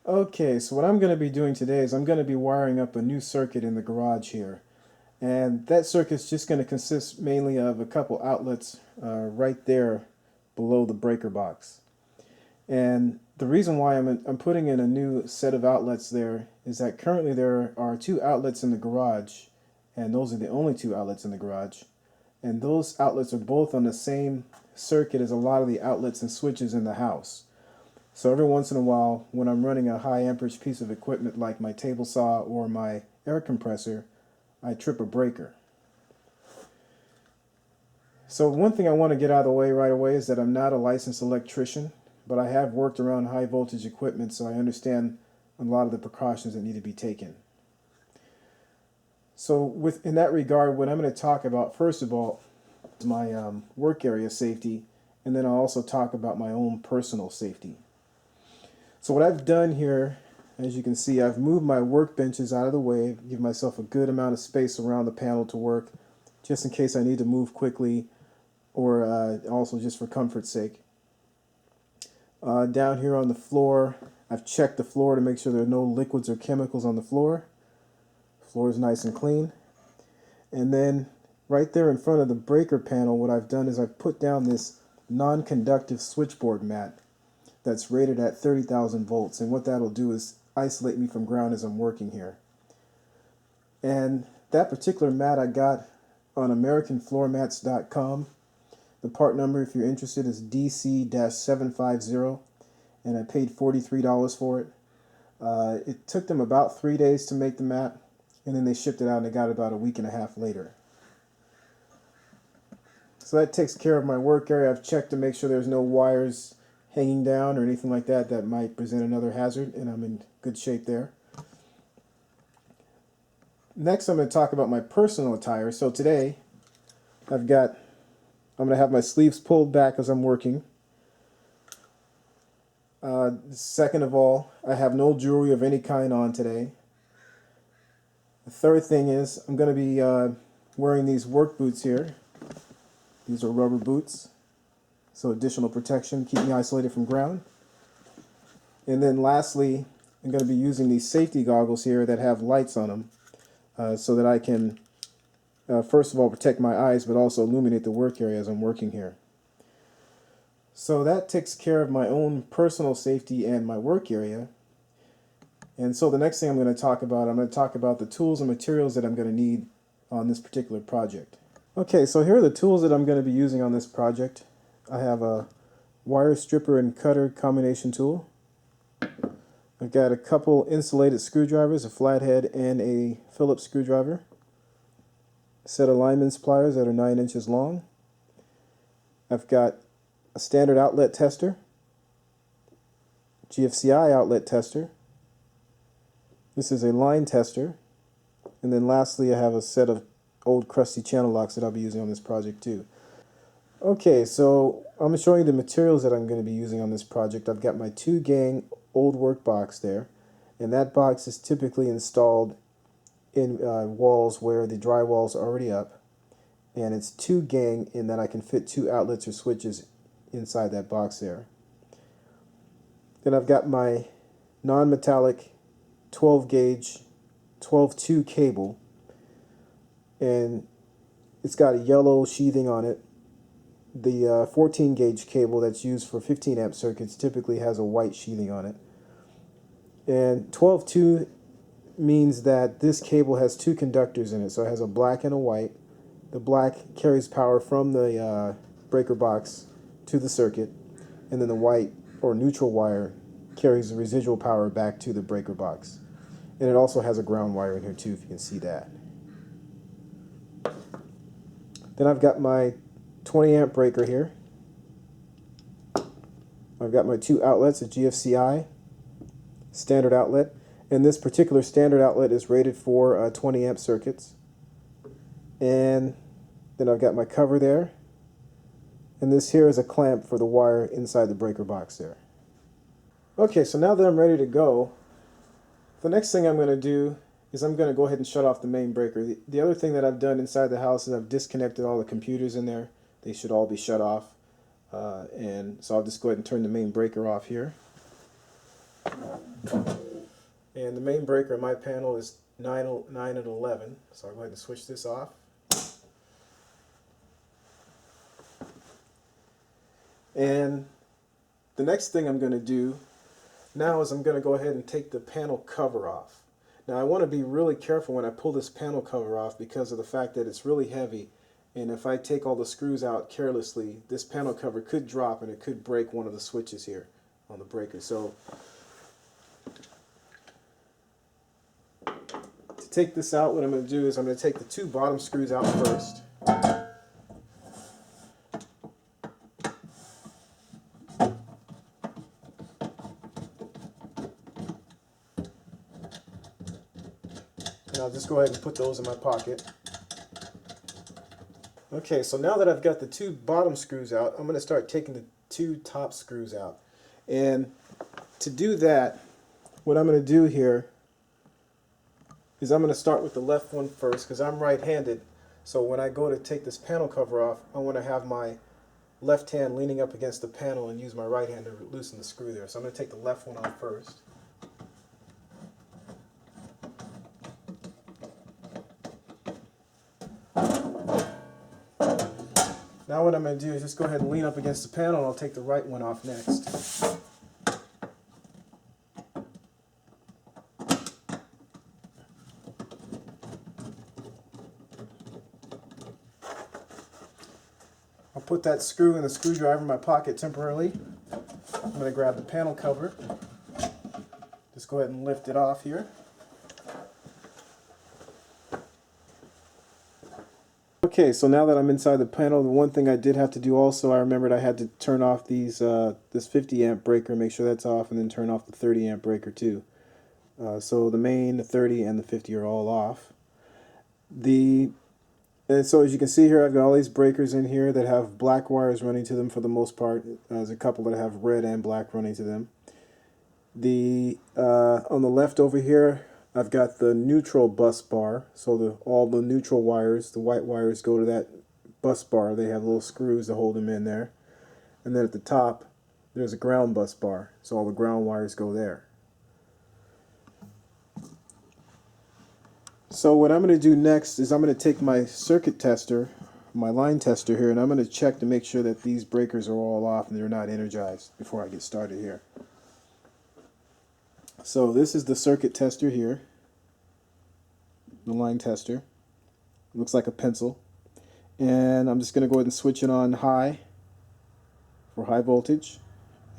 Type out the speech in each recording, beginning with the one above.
Okay, so what I'm going to be doing today is I'm going to be wiring up a new circuit in the garage here. And that circuit's just going to consist mainly of a couple outlets right there below the breaker box. And the reason why I'm putting in a new set of outlets there is that currently there are two outlets in the garage, and those are the only two outlets in the garage. And those outlets are both on the same circuit as a lot of the outlets and switches in the house. So every once in a while, when I'm running a high amperage piece of equipment like my table saw or my air compressor, I trip a breaker. So one thing I want to get out of the way right away is that I'm not a licensed electrician, but I have worked around high voltage equipment, so I understand a lot of the precautions that need to be taken. So in that regard, what I'm going to talk about first of all is my work area safety, and then I'll also talk about my own personal safety. So what I've done here, as you can see, I've moved my workbenches out of the way, give myself a good amount of space around the panel to work, just in case I need to move quickly, or also just for comfort's sake. Down here on the floor, I've checked the floor to make sure there are no liquids or chemicals on the floor. The floor is nice and clean. And then right there in front of the breaker panel, what I've done is I've put down this non-conductive switchboard mat that's rated at 30,000 volts, and what that'll do is isolate me from ground as I'm working here. And that particular mat I got on AmericanFloorMats.com. The part number, if you're interested, is DC-750, and I paid $43 for it. It took them about 3 days to make the mat, and then they shipped it out and I got it about a week and a half later. So that takes care of my work area. I've checked to make sure there's no wires hanging down or anything like that that might present another hazard, and I'm in good shape there. Next, I'm going to talk about my personal attire. So today, I'm going to have my sleeves pulled back as I'm working. Second of all, I have no jewelry of any kind on today. The third thing is I'm going to be wearing these work boots here. These are rubber boots, so additional protection, keep me isolated from ground. And then lastly, I'm going to be using these safety goggles here that have lights on them, so that I can first of all protect my eyes, but also illuminate the work area as I'm working here. So that takes care of my own personal safety and my work area. And so the next thing I'm going to talk about the tools and materials that I'm going to need on this particular project. Okay, so here are the tools that I'm going to be using on this project. I have a wire stripper and cutter combination tool. I've got a couple insulated screwdrivers, a flathead and a Phillips screwdriver. A set of lineman's pliers that are 9 inches long. I've got a standard outlet tester, GFCI outlet tester. This is a line tester. And then lastly, I have a set of old crusty channel locks that I'll be using on this project too. Okay, so I'm showing you the materials that I'm going to be using on this project. I've got my 2-gang old work box there, and that box is typically installed in walls where the drywall is already up, and it's 2-gang in that I can fit 2 outlets or switches inside that box there. Then I've got my non-metallic 12-gauge 12-2 cable, and it's got a yellow sheathing on it. The 14-gauge cable that's used for 15 amp circuits typically has a white sheathing on it. And 12-2 means that this cable has 2 conductors in it, so it has a black and a white. The black carries power from the breaker box to the circuit, and then the white or neutral wire carries the residual power back to the breaker box. And it also has a ground wire in here too, if you can see that. Then I've got my 20 amp breaker here. I've got my 2 outlets, a GFCI standard outlet, and this particular standard outlet is rated for 20 amp circuits. And then I've got my cover there, and this here is a clamp for the wire inside the breaker box there. Okay, so now that I'm ready to go, the next thing I'm going to do is I'm going to go ahead and shut off the main breaker. The other thing that I've done inside the house is I've disconnected all the computers in there. They should all be shut off. And so I'll just go ahead and turn the main breaker off here. And the main breaker in my panel is 9 and 11, so I'll go ahead and switch this off. And the next thing I'm going to do now is I'm going to go ahead and take the panel cover off. Now I want to be really careful when I pull this panel cover off because of the fact that it's really heavy, and if I take all the screws out carelessly, this panel cover could drop and it could break one of the switches here on the breaker. So to take this out, what I'm going to do is I'm going to take the two bottom screws out first. And I'll just go ahead and put those in my pocket. Okay, so now that I've got the two bottom screws out, I'm going to start taking the two top screws out. And to do that, what I'm going to do here is I'm going to start with the left one first because I'm right-handed. So when I go to take this panel cover off, I want to have my left hand leaning up against the panel and use my right hand to loosen the screw there. So I'm going to take the left one off first. Now what I'm going to do is just go ahead and lean up against the panel and I'll take the right one off next. I'll put that screw and the screwdriver in my pocket temporarily. I'm going to grab the panel cover. Just go ahead and lift it off here. Okay, so now that I'm inside the panel, the one thing I did have to do also, I remembered I had to turn off these this 50 amp breaker, make sure that's off, and then turn off the 30 amp breaker too. So the main, the 30, and the 50 are all off. And so as you can see here, I've got all these breakers in here that have black wires running to them for the most part. There's a couple that have red and black running to them. On the left over here, I've got the neutral bus bar, so all the neutral wires, the white wires, go to that bus bar. They have little screws to hold them in there. And then at the top, there's a ground bus bar, so all the ground wires go there. So what I'm going to do next is I'm going to take my circuit tester, my line tester here, and I'm going to check to make sure that these breakers are all off and they're not energized before I get started here. So this is the circuit tester here, the line tester. It looks like a pencil. And I'm just going to go ahead and switch it on high for high voltage.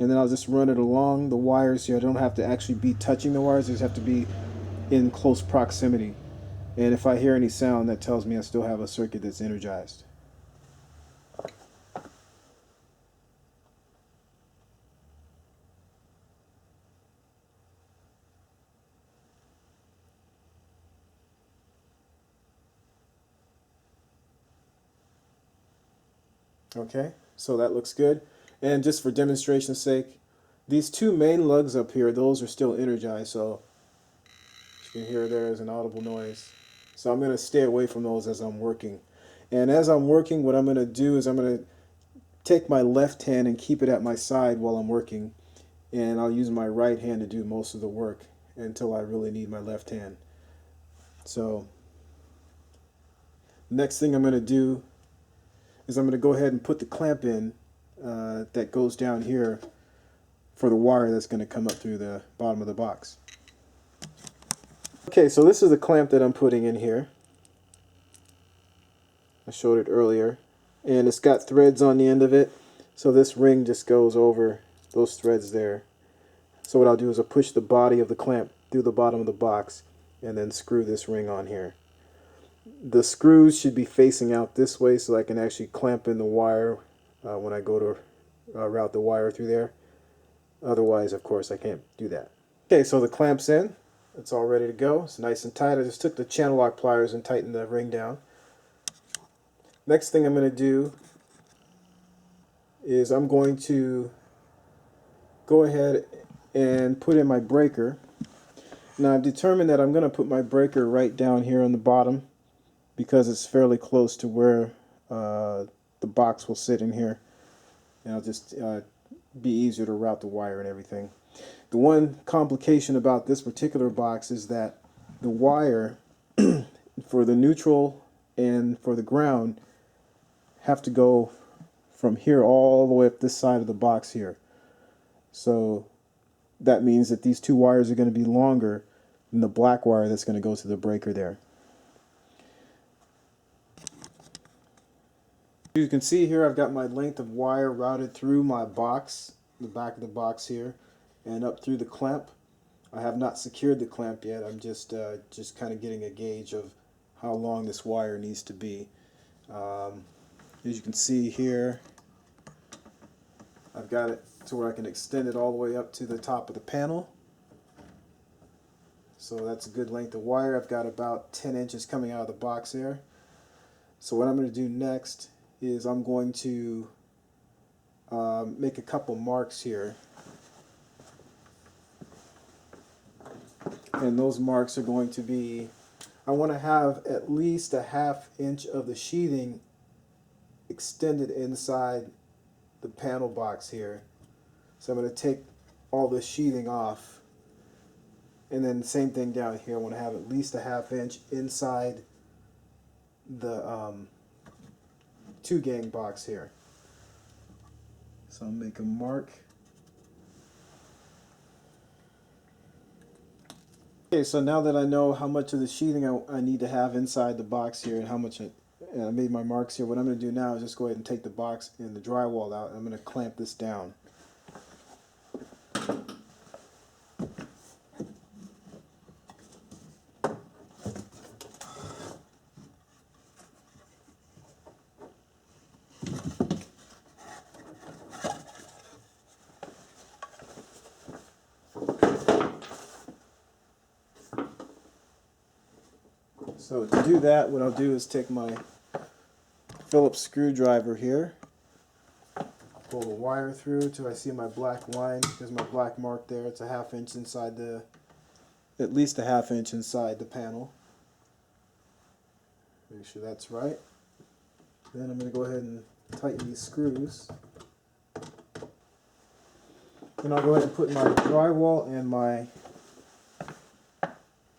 And then I'll just run it along the wires here. I don't have to actually be touching the wires, I just have to be in close proximity. And if I hear any sound, that tells me I still have a circuit that's energized. Okay, so that looks good. And just for demonstration's sake, these two main lugs up here, those are still energized, so you can hear there is an audible noise. So I'm going to stay away from those as I'm working. And as I'm working, what I'm going to do is I'm going to take my left hand and keep it at my side while I'm working. And I'll use my right hand to do most of the work until I really need my left hand. So next thing I'm going to do is I'm going to go ahead and put the clamp in that goes down here for the wire that's going to come up through the bottom of the box. Okay, so this is the clamp that I'm putting in here. I showed it earlier. And it's got threads on the end of it, so this ring just goes over those threads there. So what I'll do is I'll push the body of the clamp through the bottom of the box and then screw this ring on here. The screws should be facing out this way so I can actually clamp in the wire when I go to route the wire through there. Otherwise, of course, I can't do that. Okay, so the clamp's in. It's all ready to go. It's nice and tight. I just took the channel lock pliers and tightened the ring down. Next thing I'm going to do is I'm going to go ahead and put in my breaker. Now I've determined that I'm going to put my breaker right down here on the bottom because it's fairly close to where the box will sit in here. And it'll just be easier to route the wire and everything. The one complication about this particular box is that the wire for the neutral and for the ground have to go from here all the way up this side of the box here. So that means that these two wires are going to be longer than the black wire that's going to go to the breaker there. You can see here I've got my length of wire routed through my box, the back of the box here, and up through the clamp. I have not secured the clamp yet. I'm just kind of getting a gauge of how long this wire needs to be. As you can see here, I've got it to where I can extend it all the way up to the top of the panel. So that's a good length of wire. I've got about 10 inches coming out of the box there. So what I'm going to do next is I'm going to make a couple marks here. And those marks are going to be, I want to have at least a ½ inch of the sheathing extended inside the panel box here. So I'm going to take all the sheathing off, and then same thing down here. I want to have at least a ½ inch inside the 2-gang box here. So I'll make a mark. Okay, so now that I know how much of the sheathing I need to have inside the box here and how much I made my marks here, what I'm going to do now is just go ahead and take the box and the drywall out, and I'm going to clamp this down. So to do that, what I'll do is take my Phillips screwdriver here, pull the wire through till I see my black line. There's my black mark there. It's a ½ inch inside the, at least a ½ inch inside the panel. Make sure that's right. Then I'm going to go ahead and tighten these screws. Then I'll go ahead and put my drywall and my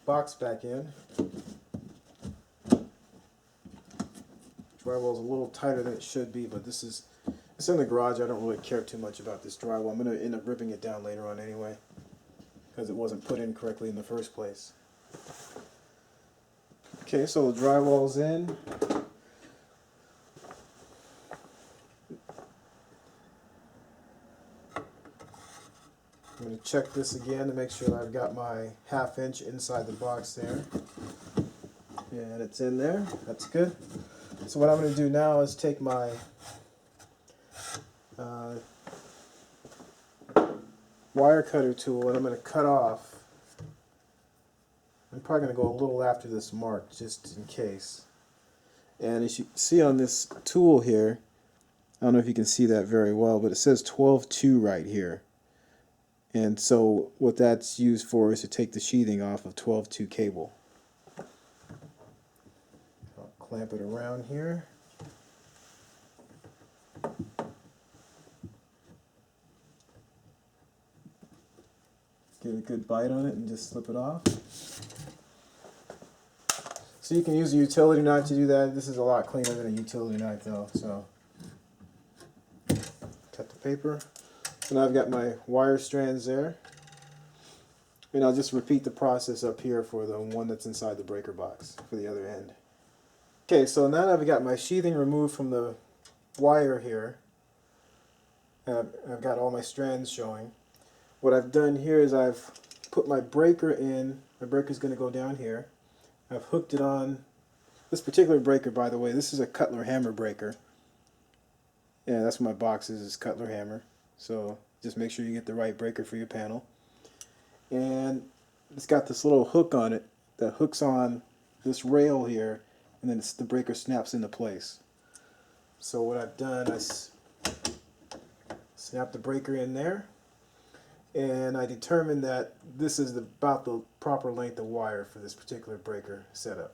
box back in. Drywall is a little tighter than it should be, but it's in the garage. I don't really care too much about this drywall. I'm going to end up ripping it down later on anyway, because it wasn't put in correctly in the first place. Okay, so the drywall's in. I'm going to check this again to make sure that I've got my ½ inch inside the box there. And it's in there. That's good. So what I'm going to do now is take my wire cutter tool, and I'm going to cut off. I'm probably going to go a little after this mark just in case. And as you see on this tool here, I don't know if you can see that very well, but it says 12-2 right here. And so what that's used for is to take the sheathing off of 12-2 cable. I'll clamp it around here. Get a good bite on it and just slip it off. So you can use a utility knife to do that. This is a lot cleaner than a utility knife though. So cut the paper. So now I've got my wire strands there. And I'll just repeat the process up here for the one that's inside the breaker box for the other end. Okay, so now that I've got my sheathing removed from the wire here, and I've got all my strands showing, what I've done here is I've put my breaker in. My breaker's going to go down here. I've hooked it on. This particular breaker, by the way, this is a Cutler hammer breaker. Yeah, that's what my box is Cutler hammer. So just make sure you get the right breaker for your panel. And it's got this little hook on it that hooks on this rail here, and then the breaker snaps into place. So what I've done, I snap the breaker in there, and I determined that this is about the proper length of wire for this particular breaker setup.